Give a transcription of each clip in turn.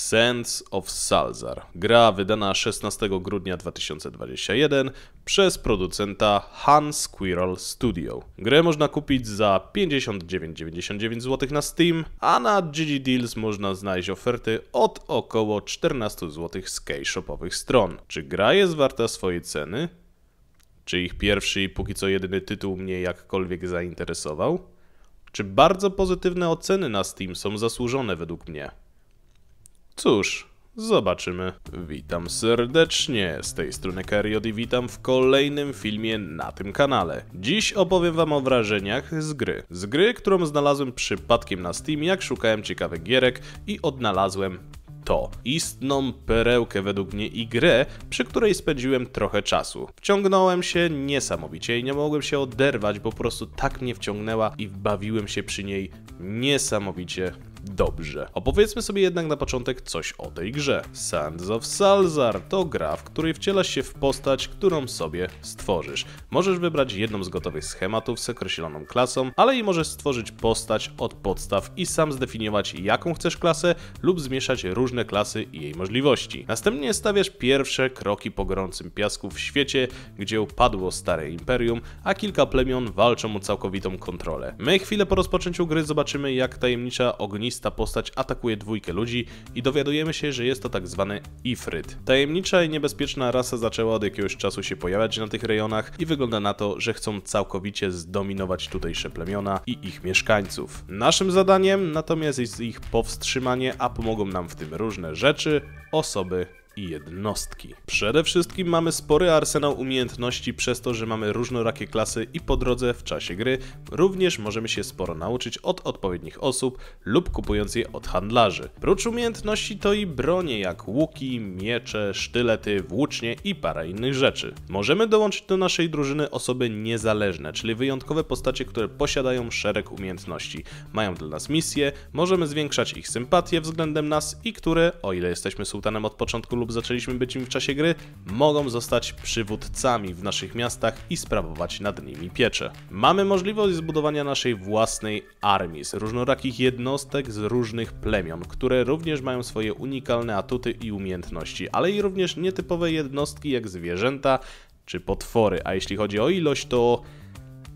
Sands of Salzar. Gra wydana 16 grudnia 2021 przez producenta Han Squirrel Studio. Grę można kupić za 59,99 zł na Steam, a na GG Deals można znaleźć oferty od około 14 zł z keyshopowych stron. Czy gra jest warta swojej ceny? Czy ich pierwszy i póki co jedyny tytuł mnie jakkolwiek zainteresował? Czy bardzo pozytywne oceny na Steam są zasłużone według mnie? Cóż, zobaczymy. Witam serdecznie, z tej strony Kariot i witam w kolejnym filmie na tym kanale. Dziś opowiem wam o wrażeniach z gry. Z gry, którą znalazłem przypadkiem na Steam, jak szukałem ciekawych gierek i odnalazłem to. Istną perełkę według mnie i grę, przy której spędziłem trochę czasu. Wciągnąłem się niesamowicie i nie mogłem się oderwać, bo po prostu tak mnie wciągnęła i bawiłem się przy niej niesamowicie dobrze. Opowiedzmy sobie jednak na początek coś o tej grze. Sands of Salzar to gra, w której wcielasz się w postać, którą sobie stworzysz. Możesz wybrać jedną z gotowych schematów z określoną klasą, ale i możesz stworzyć postać od podstaw i sam zdefiniować, jaką chcesz klasę lub zmieszać różne klasy i jej możliwości. Następnie stawiasz pierwsze kroki po gorącym piasku w świecie, gdzie upadło stare imperium, a kilka plemion walczą o całkowitą kontrolę. My chwilę po rozpoczęciu gry zobaczymy, jak tajemnicza ognista postać atakuje dwójkę ludzi i dowiadujemy się, że jest to tak zwany Ifrit. Tajemnicza i niebezpieczna rasa zaczęła od jakiegoś czasu się pojawiać na tych rejonach i wygląda na to, że chcą całkowicie zdominować tutejsze plemiona i ich mieszkańców. Naszym zadaniem natomiast jest ich powstrzymanie, a pomogą nam w tym różne rzeczy, osoby i jednostki. Przede wszystkim mamy spory arsenał umiejętności przez to, że mamy różnorakie klasy i po drodze w czasie gry również możemy się sporo nauczyć od odpowiednich osób lub kupując je od handlarzy. Prócz umiejętności to i bronie jak łuki, miecze, sztylety, włócznie i parę innych rzeczy. Możemy dołączyć do naszej drużyny osoby niezależne, czyli wyjątkowe postacie, które posiadają szereg umiejętności. Mają dla nas misje, możemy zwiększać ich sympatię względem nas i które, o ile jesteśmy sułtanem od początku lub zaczęliśmy być im w czasie gry, mogą zostać przywódcami w naszych miastach i sprawować nad nimi pieczę. Mamy możliwość zbudowania naszej własnej armii z różnorakich jednostek z różnych plemion, które również mają swoje unikalne atuty i umiejętności, ale i również nietypowe jednostki jak zwierzęta czy potwory, a jeśli chodzi o ilość, to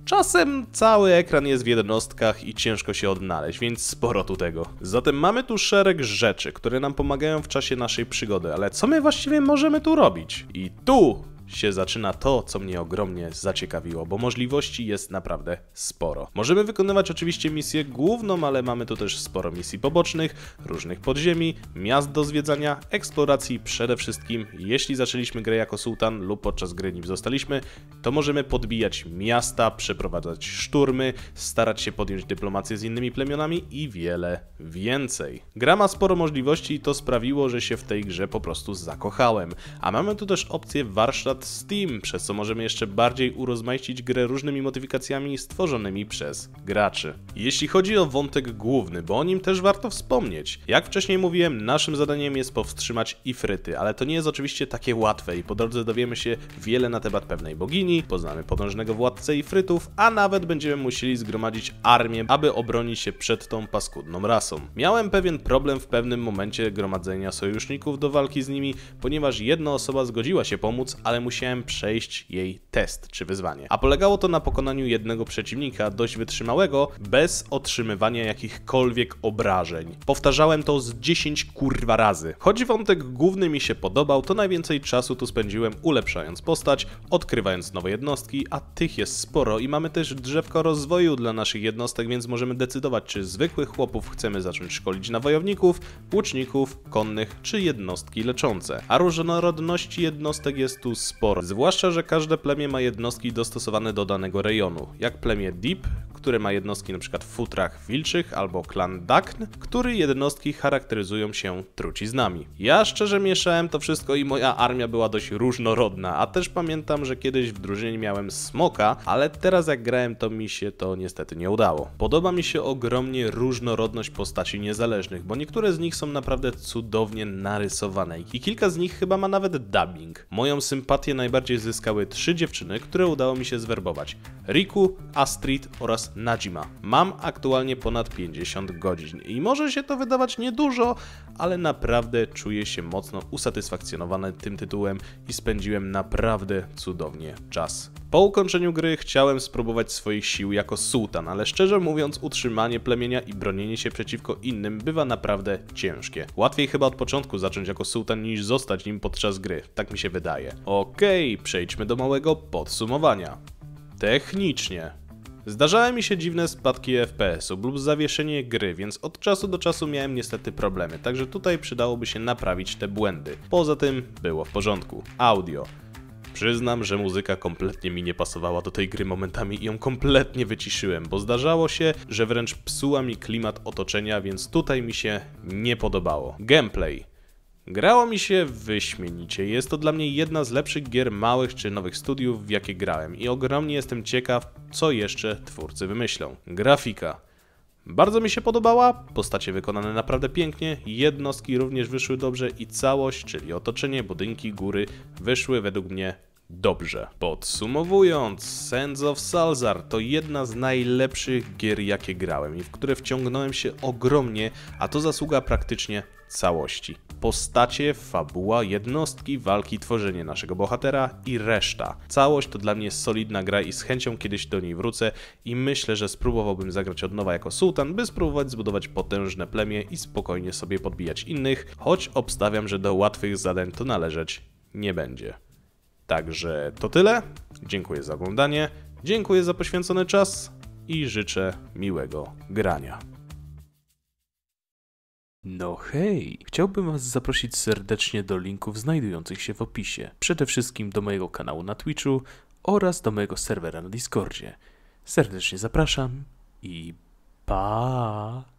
czasem cały ekran jest w jednostkach i ciężko się odnaleźć, więc sporo tu tego. Zatem mamy tu szereg rzeczy, które nam pomagają w czasie naszej przygody, ale co my właściwie możemy tu robić? I tu się zaczyna to, co mnie ogromnie zaciekawiło, bo możliwości jest naprawdę sporo. Możemy wykonywać oczywiście misję główną, ale mamy tu też sporo misji pobocznych, różnych podziemi, miast do zwiedzania, eksploracji przede wszystkim. Jeśli zaczęliśmy grę jako sułtan lub podczas gry nim zostaliśmy, to możemy podbijać miasta, przeprowadzać szturmy, starać się podjąć dyplomację z innymi plemionami i wiele więcej. Gra ma sporo możliwości i to sprawiło, że się w tej grze po prostu zakochałem. A mamy tu też opcję warsztat Steam, przez co możemy jeszcze bardziej urozmaicić grę różnymi modyfikacjami stworzonymi przez graczy. Jeśli chodzi o wątek główny, bo o nim też warto wspomnieć. Jak wcześniej mówiłem, naszym zadaniem jest powstrzymać Ifryty, ale to nie jest oczywiście takie łatwe i po drodze dowiemy się wiele na temat pewnej bogini, poznamy potężnego władcę Ifrytów, a nawet będziemy musieli zgromadzić armię, aby obronić się przed tą paskudną rasą. Miałem pewien problem w pewnym momencie gromadzenia sojuszników do walki z nimi, ponieważ jedna osoba zgodziła się pomóc, ale musiałem przejść jej test czy wyzwanie. A polegało to na pokonaniu jednego przeciwnika, dość wytrzymałego, bez otrzymywania jakichkolwiek obrażeń. Powtarzałem to z 10 kurwa razy. Choć wątek główny mi się podobał, to najwięcej czasu tu spędziłem ulepszając postać, odkrywając nowe jednostki, a tych jest sporo i mamy też drzewko rozwoju dla naszych jednostek, więc możemy decydować, czy zwykłych chłopów chcemy zacząć szkolić na wojowników, łuczników, konnych czy jednostki leczące. A różnorodności jednostek jest tu sporo, zwłaszcza, że każde plemię ma jednostki dostosowane do danego rejonu, jak plemię Deep, które ma jednostki np. w futrach wilczych, albo klan Dakn, który jednostki charakteryzują się truciznami. Ja szczerze mieszałem to wszystko i moja armia była dość różnorodna, a też pamiętam, że kiedyś w drużynie miałem smoka, ale teraz jak grałem, to mi się to niestety nie udało. Podoba mi się ogromnie różnorodność postaci niezależnych, bo niektóre z nich są naprawdę cudownie narysowane i kilka z nich chyba ma nawet dubbing. Moją sympatię najbardziej zyskały 3 dziewczyny, które udało mi się zwerbować: Riku, Astrid oraz oraz Najima. Mam aktualnie ponad 50 godzin i może się to wydawać niedużo, ale naprawdę czuję się mocno usatysfakcjonowany tym tytułem i spędziłem naprawdę cudownie czas. Po ukończeniu gry chciałem spróbować swoich sił jako sułtan, ale szczerze mówiąc utrzymanie plemienia i bronienie się przeciwko innym bywa naprawdę ciężkie. Łatwiej chyba od początku zacząć jako sułtan niż zostać nim podczas gry, tak mi się wydaje. Okej, przejdźmy do małego podsumowania. Technicznie. Zdarzały mi się dziwne spadki FPS-ów lub zawieszenie gry, więc od czasu do czasu miałem niestety problemy, także tutaj przydałoby się naprawić te błędy. Poza tym było w porządku. Audio. Przyznam, że muzyka kompletnie mi nie pasowała do tej gry momentami i ją kompletnie wyciszyłem, bo zdarzało się, że wręcz psuła mi klimat otoczenia, więc tutaj mi się nie podobało. Gameplay. Grało mi się wyśmienicie, jest to dla mnie jedna z lepszych gier małych czy nowych studiów, w jakie grałem i ogromnie jestem ciekaw, co jeszcze twórcy wymyślą. Grafika. Bardzo mi się podobała, postacie wykonane naprawdę pięknie, jednostki również wyszły dobrze i całość, czyli otoczenie, budynki, góry, wyszły według mnie dobrze. Podsumowując, Sands of Salazar to jedna z najlepszych gier, jakie grałem i w które wciągnąłem się ogromnie, a to zasługa praktycznie całości. Postacie, fabuła, jednostki, walki, tworzenie naszego bohatera i reszta. Całość to dla mnie solidna gra i z chęcią kiedyś do niej wrócę i myślę, że spróbowałbym zagrać od nowa jako sułtan, by spróbować zbudować potężne plemię i spokojnie sobie podbijać innych, choć obstawiam, że do łatwych zadań to należeć nie będzie. Także to tyle. Dziękuję za oglądanie, dziękuję za poświęcony czas i życzę miłego grania. No hej, chciałbym Was zaprosić serdecznie do linków znajdujących się w opisie. Przede wszystkim do mojego kanału na Twitchu oraz do mojego serwera na Discordzie. Serdecznie zapraszam i pa!